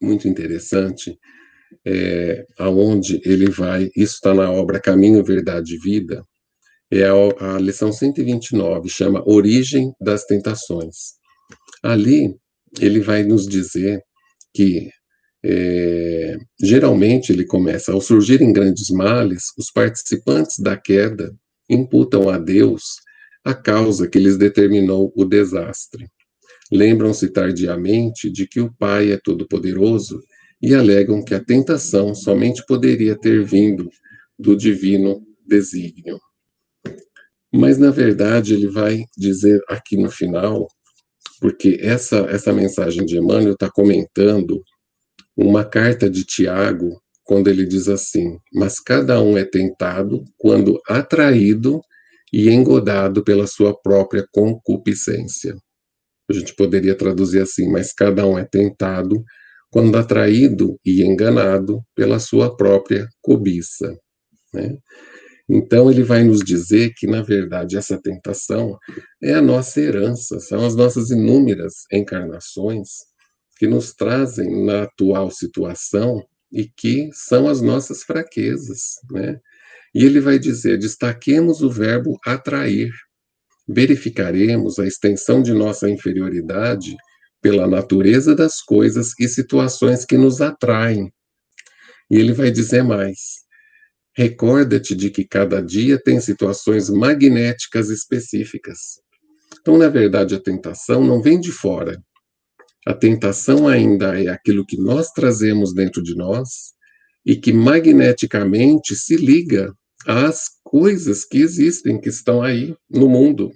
muito interessante, aonde ele vai, isso está na obra Caminho, Verdade e Vida, é a lição 129, chama Origem das Tentações. Ali, ele vai nos dizer que, geralmente, ele começa, ao surgirem grandes males, os participantes da queda imputam a Deus a causa que lhes determinou o desastre. Lembram-se tardiamente de que o Pai é todo-poderoso e alegam que a tentação somente poderia ter vindo do divino desígnio. Mas, na verdade, ele vai dizer aqui no final, porque essa mensagem de Emmanuel está comentando uma carta de Tiago, quando ele diz assim: mas cada um é tentado quando atraído e engodado pela sua própria concupiscência. A gente poderia traduzir assim: mas cada um é tentado quando atraído e enganado pela sua própria cobiça, né? Então, ele vai nos dizer que, na verdade, essa tentação é a nossa herança, são as nossas inúmeras encarnações que nos trazem na atual situação e que são as nossas fraquezas, né? E ele vai dizer: destaquemos o verbo atrair, verificaremos a extensão de nossa inferioridade pela natureza das coisas e situações que nos atraem. E ele vai dizer mais: recorda-te de que cada dia tem situações magnéticas específicas. Então, na verdade, a tentação não vem de fora. A tentação ainda é aquilo que nós trazemos dentro de nós e que magneticamente se liga às coisas que existem, que estão aí no mundo.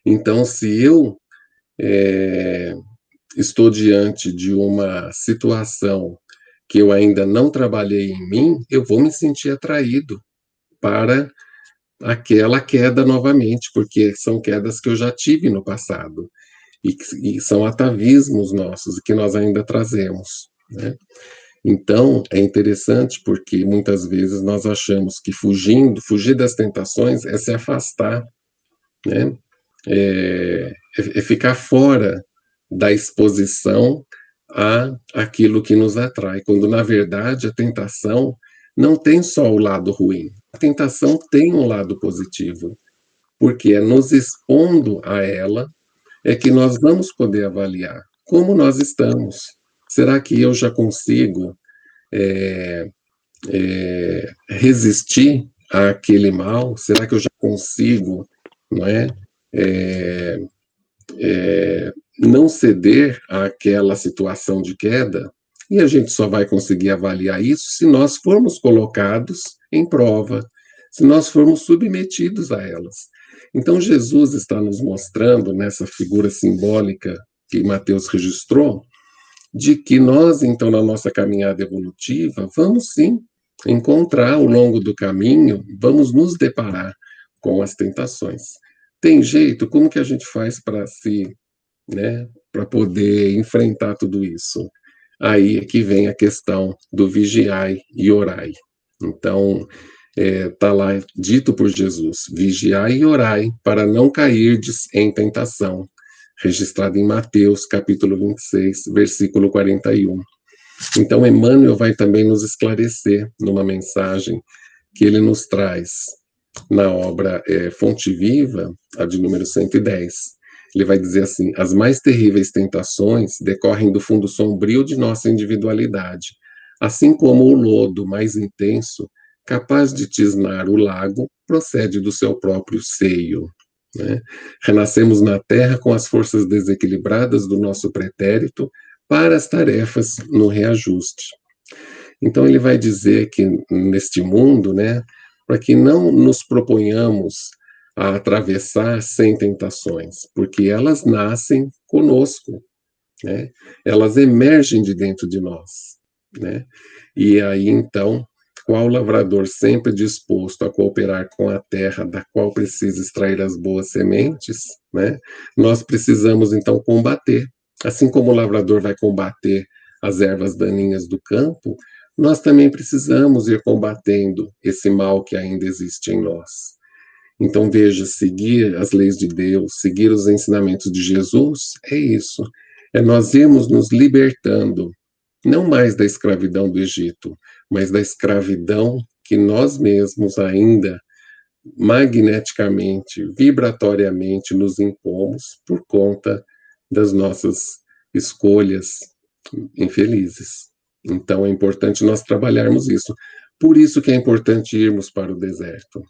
Então, se eu estou diante de uma situação que eu ainda não trabalhei em mim, eu vou me sentir atraído para aquela queda novamente, porque são quedas que eu já tive no passado e são atavismos nossos que nós ainda trazemos, né? Então, é interessante porque muitas vezes nós achamos que fugir das tentações é se afastar, né? É ficar fora da exposição a aquilo que nos atrai, quando na verdade a tentação não tem só o lado ruim, a tentação tem um lado positivo, porque é nos expondo a ela é que nós vamos poder avaliar como nós estamos. Será que eu já consigo resistir àquele mal? Será que eu já consigo, não é, não ceder àquela situação de queda? E a gente só vai conseguir avaliar isso se nós formos colocados em prova, se nós formos submetidos a elas. Então, Jesus está nos mostrando, nessa figura simbólica que Mateus registrou, de que nós, então, na nossa caminhada evolutiva, vamos sim encontrar ao longo do caminho, vamos nos deparar com as tentações. Tem jeito? Como que a gente faz para né, para poder enfrentar tudo isso? Aí é que vem a questão do vigiai e orai. Então, está lá dito por Jesus: vigiai e orai para não cairdes em tentação, registrado em Mateus, capítulo 26, versículo 41. Então, Emmanuel vai também nos esclarecer numa mensagem que ele nos traz na obra Fonte Viva, a de número 110. Ele vai dizer assim: as mais terríveis tentações decorrem do fundo sombrio de nossa individualidade, assim como o lodo mais intenso, capaz de tisnar o lago, procede do seu próprio seio. né? Renascemos na Terra com as forças desequilibradas do nosso pretérito para as tarefas no reajuste. Então ele vai dizer que neste mundo, né, para que não nos proponhamos a atravessar sem tentações, porque elas nascem conosco, né? Elas emergem de dentro de nós, né? E aí então, qual lavrador sempre disposto a cooperar com a terra da qual precisa extrair as boas sementes, né? Nós precisamos então combater, assim como o lavrador vai combater as ervas daninhas do campo, nós também precisamos ir combatendo esse mal que ainda existe em nós. Então, veja, seguir as leis de Deus, seguir os ensinamentos de Jesus, é isso. É nós irmos nos libertando, não mais da escravidão do Egito, mas da escravidão que nós mesmos ainda magneticamente, vibratoriamente nos impomos por conta das nossas escolhas infelizes. Então é importante nós trabalharmos isso. Por isso que é importante irmos para o deserto.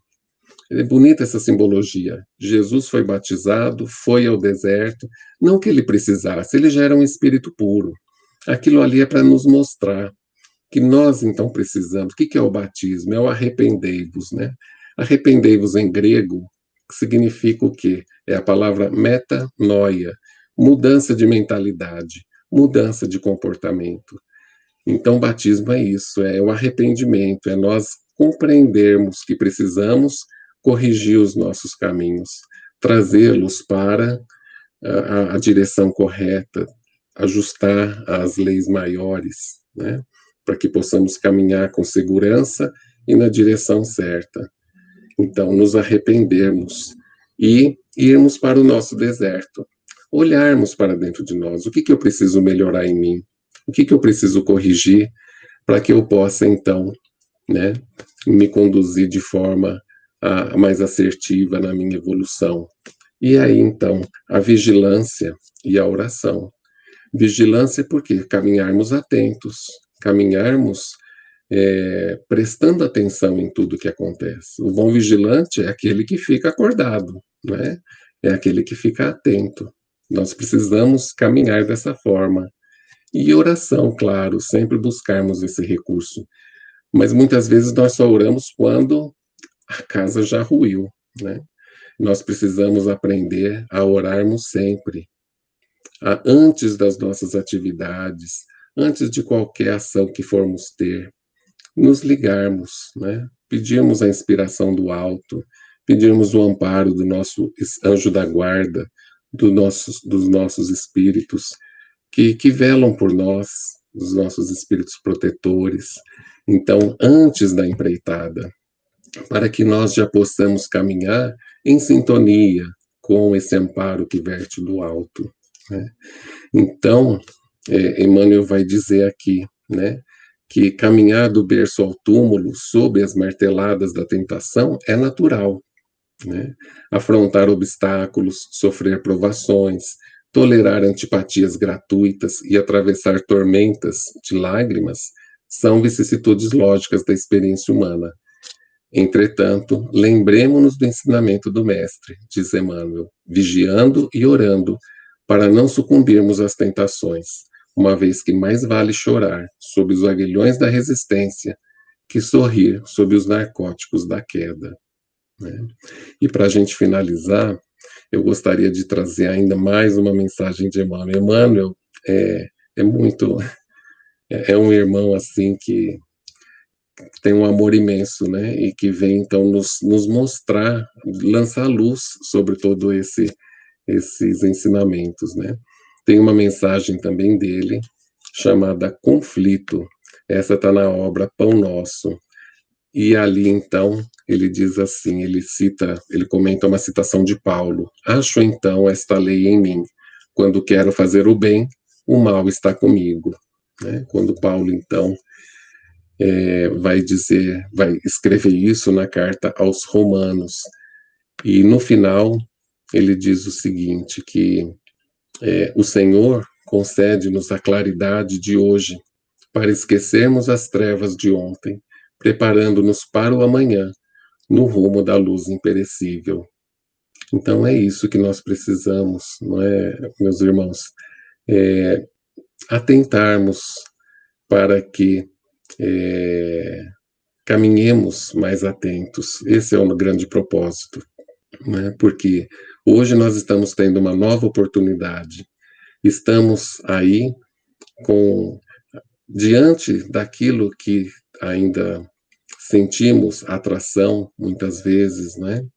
É bonita essa simbologia. Jesus foi batizado, foi ao deserto, não que ele precisasse, ele já era um espírito puro. Aquilo ali é para nos mostrar que nós então precisamos. O que é o batismo? É o arrependei-vos, né? Arrependei-vos em grego significa o quê? É a palavra metanoia, mudança de mentalidade, mudança de comportamento. Então, batismo é isso, é o arrependimento, é nós compreendermos que precisamos corrigir os nossos caminhos, trazê-los para a direção correta, ajustar as leis maiores, né? Para que possamos caminhar com segurança e na direção certa. Então, nos arrependermos e irmos para o nosso deserto, olharmos para dentro de nós, o que eu preciso melhorar em mim, o que eu preciso corrigir para que eu possa, então, né, me conduzir de forma mais assertiva na minha evolução. E aí, então, a vigilância e a oração. Vigilância porque caminharmos atentos, caminharmos prestando atenção em tudo que acontece. O bom vigilante é aquele que fica acordado, né? É aquele que fica atento. Nós precisamos caminhar dessa forma. E oração, claro, sempre buscarmos esse recurso. Mas muitas vezes nós só oramos quando a casa já ruiu, né? Nós precisamos aprender a orarmos sempre, antes das nossas atividades, antes de qualquer ação que formos ter, nos ligarmos, né? Pedirmos a inspiração do alto, pedirmos o amparo do nosso anjo da guarda, dos nossos espíritos, que velam por nós, dos nossos espíritos protetores. Então, antes da empreitada, para que nós já possamos caminhar em sintonia com esse amparo que verte do alto, né? Então, Emmanuel vai dizer aqui, né, que caminhar do berço ao túmulo sob as marteladas da tentação é natural, né? Afrontar obstáculos, sofrer provações, tolerar antipatias gratuitas e atravessar tormentas de lágrimas são vicissitudes lógicas da experiência humana. Entretanto, lembremo-nos do ensinamento do Mestre, diz Emmanuel, vigiando e orando, para não sucumbirmos às tentações, uma vez que mais vale chorar sob os aguilhões da resistência que sorrir sob os narcóticos da queda, né? E para a gente finalizar, eu gostaria de trazer ainda mais uma mensagem de Emmanuel. Emmanuel é um irmão assim que tem um amor imenso, né? E que vem então nos mostrar, lançar luz sobre todo esses ensinamentos, né? Tem uma mensagem também dele chamada Conflito. Essa está na obra Pão Nosso. E ali então ele diz assim, ele comenta uma citação de Paulo: acho então esta lei em mim, quando quero fazer o bem, o mal está comigo, né? Quando Paulo então vai escrever isso na carta aos Romanos, e no final ele diz o seguinte, que o Senhor concede-nos a claridade de hoje para esquecermos as trevas de ontem, preparando-nos para o amanhã, no rumo da luz imperecível. Então é isso que nós precisamos, não é, meus irmãos? É, atentarmos para que caminhemos mais atentos. Esse é o grande propósito, né? Porque hoje nós estamos tendo uma nova oportunidade. Estamos aí com diante daquilo que ainda sentimos atração muitas vezes, né?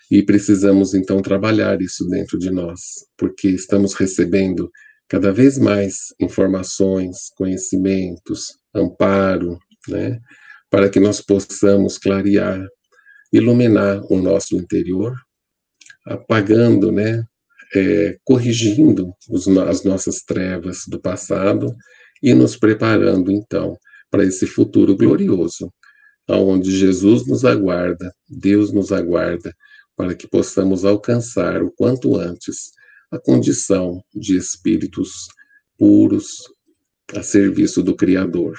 E precisamos então trabalhar isso dentro de nós, porque estamos recebendo cada vez mais informações, conhecimentos, amparo, né? Para que nós possamos clarear, iluminar o nosso interior, apagando, né? Corrigindo as nossas trevas do passado e nos preparando então para esse futuro glorioso, aonde Jesus nos aguarda, Deus nos aguarda, para que possamos alcançar o quanto antes a condição de espíritos puros a serviço do Criador.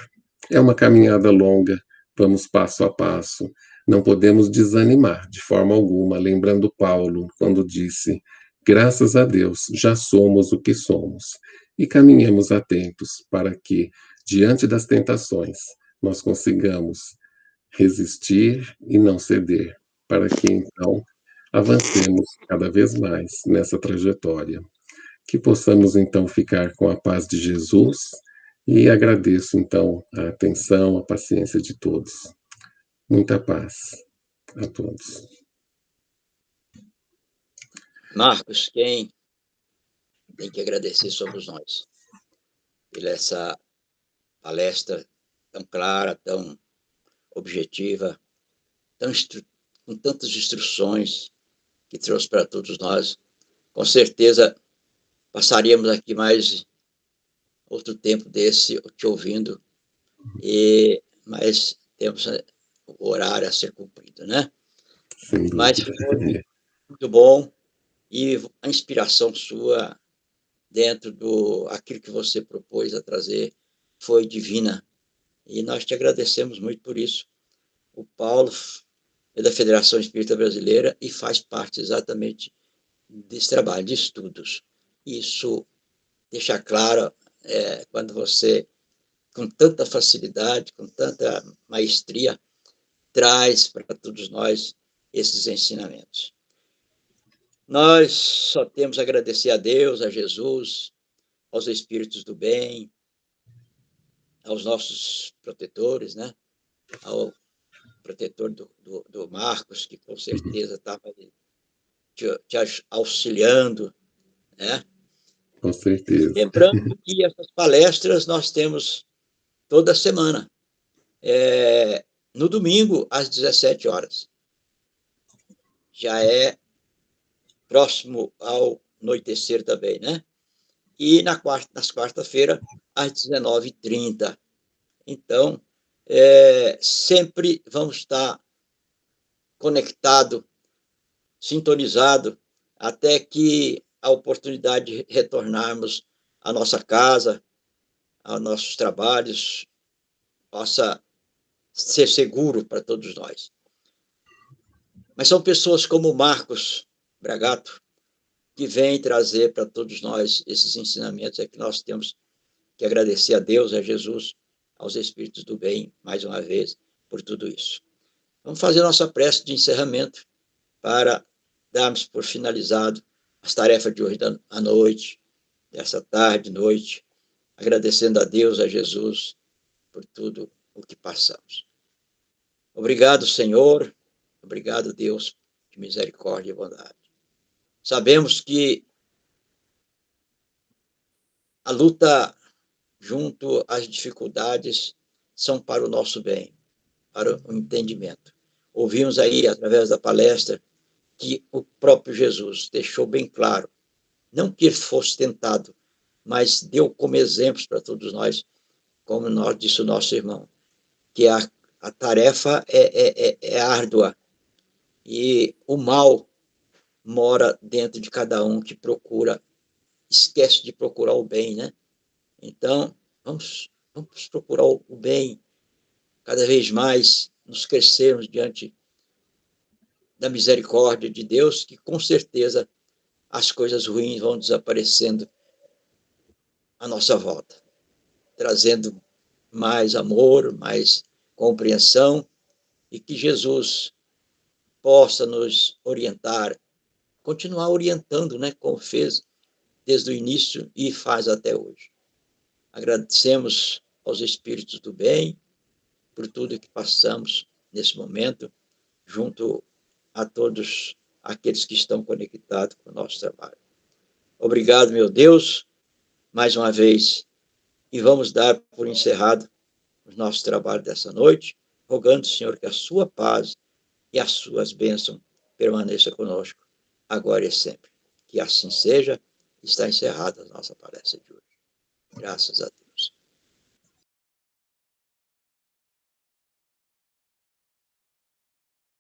É uma caminhada longa, vamos passo a passo. Não podemos desanimar de forma alguma, lembrando Paulo quando disse: graças a Deus, já somos o que somos. E caminhemos atentos para que, diante das tentações, nós consigamos resistir e não ceder, para que então avancemos cada vez mais nessa trajetória. Que possamos então ficar com a paz de Jesus e agradeço então a atenção, a paciência de todos. Muita paz a todos. Marcos, quem tem que agradecer somos nós, pela essa palestra tão clara, tão objetiva, com tantas instruções que trouxe para todos nós. Com certeza passaríamos aqui mais outro tempo desse te ouvindo, mas temos o horário a ser cumprido, né? Sem Mas dúvida. foi muito bom e a inspiração sua dentro do aquilo que você propôs a trazer foi divina e nós te agradecemos muito por isso. O Paulo é da Federação Espírita Brasileira e faz parte exatamente desse trabalho de estudos. Isso deixa claro quando você, com tanta facilidade, com tanta maestria, traz para todos nós esses ensinamentos. Nós só temos a agradecer a Deus, a Jesus, aos espíritos do bem, aos nossos protetores, né? Ao protetor do Marcos, que com certeza estava te auxiliando, né? Com E certeza. lembrando que essas palestras nós temos toda semana, no domingo, às 17 horas. Já é próximo ao anoitecer também, né? E nas quarta-feiras, às 19h30. Então, sempre vamos estar conectado, sintonizado, até que a oportunidade de retornarmos à nossa casa, aos nossos trabalhos, possa ser seguro para todos nós. Mas são pessoas como o Marcos Bragato que vêm trazer para todos nós esses ensinamentos, que nós temos que agradecer a Deus, a Jesus, aos Espíritos do bem, mais uma vez, por tudo isso. Vamos fazer nossa prece de encerramento para darmos por finalizado as tarefas de hoje à noite, dessa tarde, noite, agradecendo a Deus, a Jesus, por tudo o que passamos. Obrigado, Senhor. Obrigado, Deus, de misericórdia e bondade. Sabemos que a luta junto às dificuldades são para o nosso bem, para o entendimento. Ouvimos aí, através da palestra, que o próprio Jesus deixou bem claro, não que ele fosse tentado, mas deu como exemplos para todos nós, como nós disse o nosso irmão, que a tarefa é árdua e o mal mora dentro de cada um que procura, esquece de procurar o bem, né? Então, vamos procurar o bem cada vez mais, nos crescermos diante da misericórdia de Deus, que com certeza as coisas ruins vão desaparecendo à nossa volta, trazendo mais amor, mais compreensão, e que Jesus possa nos orientar, continuar orientando, né, como fez desde o início e faz até hoje. Agradecemos aos Espíritos do bem por tudo que passamos nesse momento, junto a todos aqueles que estão conectados com o nosso trabalho. Obrigado, meu Deus, mais uma vez, e vamos dar por encerrado o nosso trabalho dessa noite, rogando, Senhor, que a sua paz e as suas bênçãos permaneçam conosco, agora e sempre. Que assim seja. Está encerrada a nossa palestra de hoje. Graças a Deus.